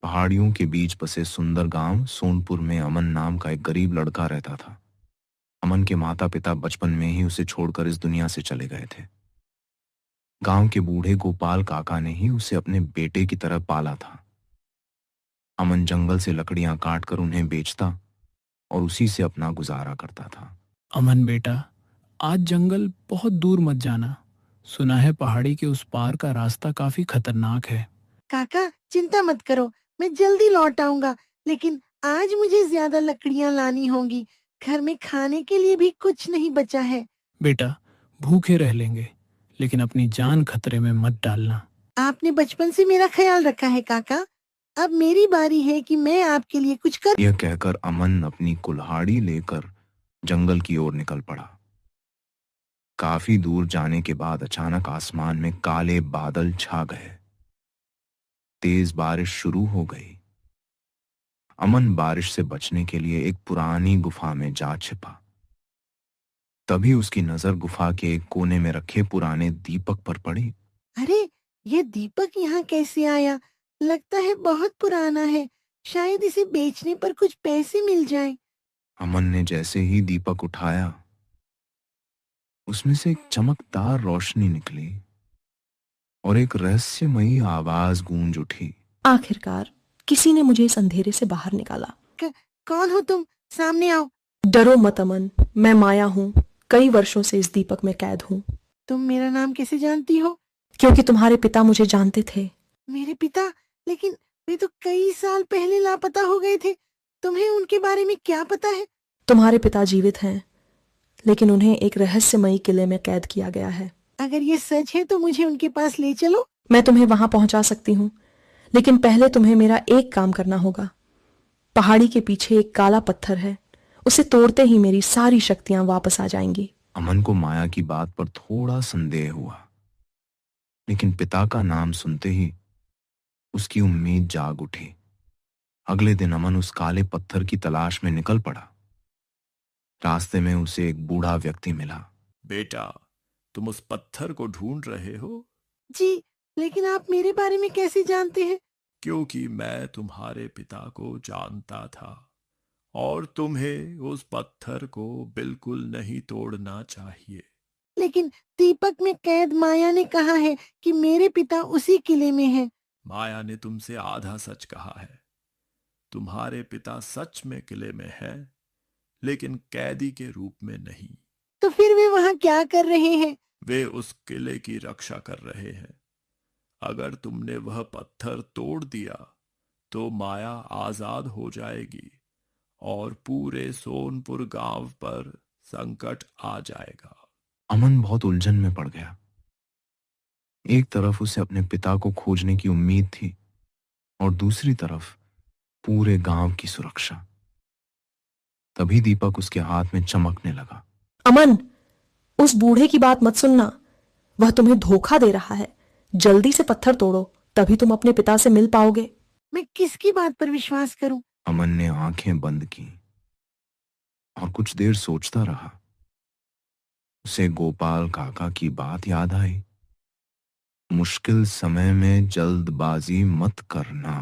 पहाड़ियों के बीच बसे सुंदर गांव सोनपुर में अमन नाम का एक गरीब लड़का रहता था। अमन के माता पिता बचपन में ही उसे छोड़कर इस दुनिया से चले गए थे। गांव के बूढ़े गोपाल काका ने ही उसे अपने बेटे की तरह पाला था। अमन जंगल से लकड़ियां काटकर उन्हें बेचता और उसी से अपना गुजारा करता था। अमन बेटा, आज जंगल बहुत दूर मत जाना। सुना है पहाड़ी के उस पार का रास्ता काफी खतरनाक है। काका चिंता मत करो, मैं जल्दी लौट आऊंगा। लेकिन आज मुझे ज्यादा लकड़ियां लानी होंगी। घर में खाने के लिए भी कुछ नहीं बचा है। बेटा, भूखे रह लेंगे, लेकिन अपनी जान खतरे में मत डालना। आपने बचपन से मेरा ख्याल रखा है काका। अब मेरी बारी है कि मैं आपके लिए कुछ कर। यह कहकर अमन अपनी कुल्हाड़ी लेकर जंगल की ओर निकल पड़ा। काफी दूर जाने के बाद अचानक आसमान में काले बादल छा गए। तेज बारिश शुरू हो गई। अमन बारिश से बचने के लिए एक पुरानी गुफा में जा छिपा। तभी उसकी नजर गुफा के एक कोने में रखे पुराने दीपक पर पड़ी। अरे, ये दीपक यहाँ कैसे आया? लगता है बहुत पुराना है। शायद इसे बेचने पर कुछ पैसे मिल जाएं। अमन ने जैसे ही दीपक उठाया, उसमें से एक चमकदार रोशनी निकली और एक रहस्यमयी आवाज गूंज उठी। आखिरकार किसी ने मुझे इस अंधेरे से बाहर निकाला। कौन हो तुम? सामने आओ। डरो मत अमन, मैं माया हूँ। कई वर्षों से इस दीपक में कैद हूँ। तुम मेरा नाम कैसे जानती हो? क्योंकि तुम्हारे पिता मुझे जानते थे। मेरे पिता? लेकिन वे तो कई साल पहले लापता हो गए थे। तुम्हें उनके बारे में क्या पता है? तुम्हारे पिता जीवित हैं, लेकिन उन्हें एक रहस्यमयी किले में कैद किया गया है। अगर ये सच है तो मुझे उनके पास ले चलो। मैं तुम्हें वहां पहुंचा सकती हूँ, लेकिन पहले तुम्हें मेरा एक काम करना होगा। पहाड़ी के पीछे एक काला पत्थर है, उसे तोड़ते ही मेरी सारी शक्तियां वापस आ जाएंगी। अमन को माया की बात पर थोड़ा संदेह हुआ, लेकिन पिता का नाम सुनते ही उसकी उम्मीद जाग उठी। अगले दिन अमन उस काले पत्थर की तलाश में निकल पड़ा। रास्ते में उसे एक बूढ़ा व्यक्ति मिला। बेटा, तुम उस पत्थर को ढूंढ रहे हो? जी, लेकिन आप मेरे बारे में कैसे जानते हैं? क्योंकि मैं तुम्हारे पिता को जानता था और तुम्हें उस पत्थर को बिल्कुल नहीं तोड़ना चाहिए। लेकिन दीपक में कैद माया ने कहा है कि मेरे पिता उसी किले में हैं। माया ने तुमसे आधा सच कहा है। तुम्हारे पिता सच में किले में है, लेकिन कैदी के रूप में नहीं। तो फिर वे वहाँ क्या कर रहे हैं? वे उस किले की रक्षा कर रहे हैं। अगर तुमने वह पत्थर तोड़ दिया तो माया आजाद हो जाएगी और पूरे सोनपुर गांव पर संकट आ जाएगा। अमन बहुत उलझन में पड़ गया। एक तरफ उसे अपने पिता को खोजने की उम्मीद थी और दूसरी तरफ पूरे गांव की सुरक्षा। तभी दीपक उसके हाथ में चमकने लगा। अमन, उस बूढ़े की बात मत सुनना, वह तुम्हें धोखा दे रहा है। जल्दी से पत्थर तोड़ो, तभी तुम अपने पिता से मिल पाओगे। मैं किसकी बात पर विश्वास करूं? अमन ने आंखें बंद की और कुछ देर सोचता रहा। उसे गोपाल काका की बात याद आई, मुश्किल समय में जल्दबाजी मत करना।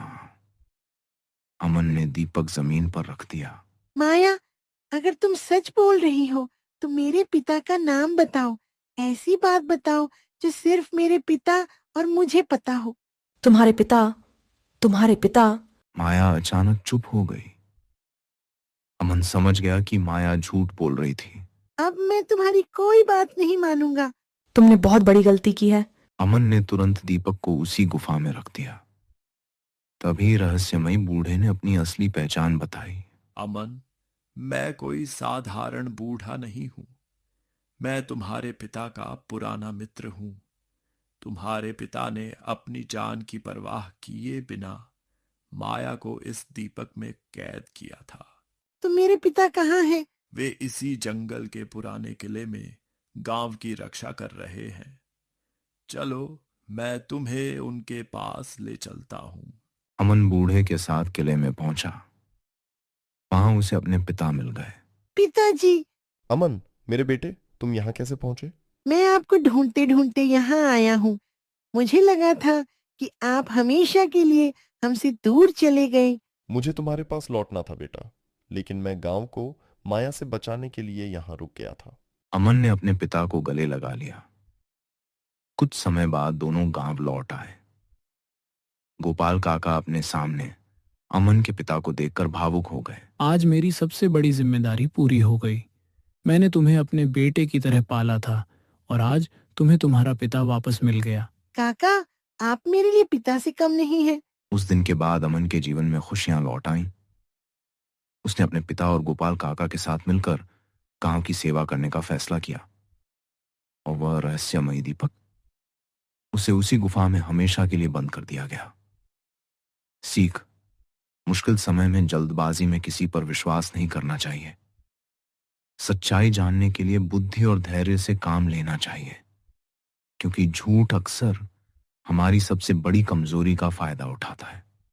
अमन ने दीपक जमीन पर रख दिया। माया, अगर तुम सच बोल रही हो तो मेरे पिता का नाम बताओ। ऐसी बात बताओ जो सिर्फ मेरे पिता और मुझे पता हो। तुम्हारे पिता? तुम्हारे पिता? माया अचानक चुप हो गई। अमन समझ गया कि माया झूठ बोल रही थी। अब मैं तुम्हारी कोई बात नहीं मानूंगा। तुमने बहुत बड़ी गलती की है। अमन ने तुरंत दीपक को उसी गुफा में रख दिया। तभी रहस्यमयी बूढ़े ने अपनी असली पहचान बताई। अमन, मैं कोई साधारण बूढ़ा नहीं हूं। मैं तुम्हारे पिता का पुराना मित्र हूं। तुम्हारे पिता ने अपनी जान की परवाह किए बिना माया को इस दीपक में कैद किया था। तो मेरे पिता कहाँ हैं? वे इसी जंगल के पुराने किले में गांव की रक्षा कर रहे हैं। चलो, मैं तुम्हें उनके पास ले चलता हूं। अमन बूढ़े के साथ किले में पहुंचा। वहां उसे अपने पिता मिल गए। पिताजी! अमन, मेरे बेटे, तुम यहाँ कैसे पहुंचे? मैं आपको ढूंढते ढूंढते यहाँ आया हूँ। मुझे लगा था कि आप हमेशा के लिए हमसे दूर चले गए। मुझे तुम्हारे पास लौटना था बेटा, लेकिन मैं गांव को माया से बचाने के लिए यहाँ रुक गया था। अमन ने अपने पिता को गले लगा लिया। कुछ समय बाद दोनों गांव लौट आए। गोपाल काका अपने सामने अमन के पिता को देखकर भावुक हो गए। आज मेरी सबसे बड़ी जिम्मेदारी पूरी हो गई। मैंने तुम्हें अपने बेटे की तरह पाला था और आज तुम्हें तुम्हारा पिता वापस मिल गया। काका, आप मेरे लिए पिता से कम नहीं हैं। उस दिन के बाद अमन के जीवन में खुशियां लौट आईं। उसने अपने पिता और गोपाल काका के साथ मिलकर गांव की सेवा करने का फैसला किया और वह रहस्यमयी दीपक, उसे उसी गुफा में हमेशा के लिए बंद कर दिया गया। सीख: मुश्किल समय में जल्दबाजी में किसी पर विश्वास नहीं करना चाहिए। सच्चाई जानने के लिए बुद्धि और धैर्य से काम लेना चाहिए, क्योंकि झूठ अक्सर हमारी सबसे बड़ी कमजोरी का फायदा उठाता है।